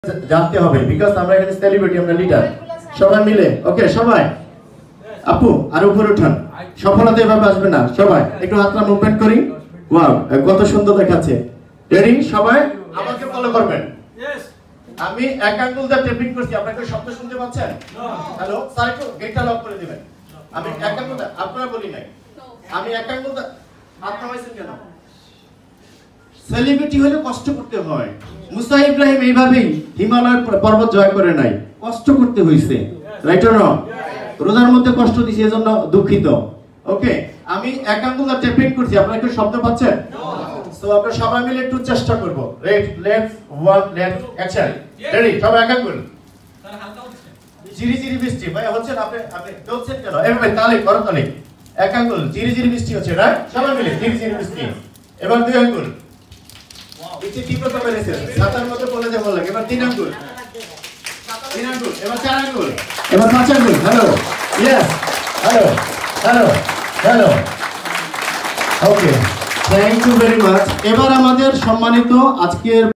জানতে হবে বিকজ আমরা এখানে সেলিব্রিটি, আমরা লিডার সবাই মিলে। ওকে সবাই, আপু আর উপরে উঠান, সফলতা এভাবে আসবে না। সবাই একটু হাতটা মুভমেন্ট করি। ওয়াও, কত সুন্দর দেখাচ্ছে। রেডি সবাই, আমাকে ফলো করবেন। আমি এক আঙ্গুল দিয়ে টেপিং করছি, আপনারা কি শব্দ শুনতে পাচ্ছেন? হ্যালো স্যার, একটু গেটটা লক করে দিবেন। আমি এক আঙ্গুল, আপনারা বলি নাই, আমি এক আঙ্গুল হাত নামাইছেন কেন? সেলিব্রিটি হলে কষ্ট করতে হয়। মুসা ইব্রাহিম এইভাবেই হিমালয়ের পর্বত জয় করে নাই, কষ্ট করতে হইছে। Right or wrong? রোজার মধ্যে কষ্ট দিছি, এজন্য দুঃখিত। ওকে, আমি এক আঙ্গুল দিয়ে টেপিং করছি, আপনারা কি শব্দ পাচ্ছেন? সো আমরা সবাই মিলে একটু চেষ্টা করব। Left left one left action. Ready সবাই এক আঙ্গুল। স্যার হালকা হচ্ছে, জিরি জিরি বৃষ্টি ভাই হচ্ছে না? আপনি দৌড়ছেন কেন? এভাবে তালে করো, তালে এক আঙ্গুল, জিরি জিরি বৃষ্টি হচ্ছে না? সবাই মিলে জিরি জিরি বৃষ্টি। এবার দুই আঙ্গুল, বৃষ্টি তীব্রতা বেড়েছে, সাতার মতো বলে যে ভালো লাগে। এবার তিন আঙ্গুল, তিন আঙ্গুল, এবার চার আঙ্গুল, এবার পাঁচ আঙ্গুল। Hello, yes, hello hello hello. Okay, thank you very much. এবার আমাদের সম্মানিত আজকের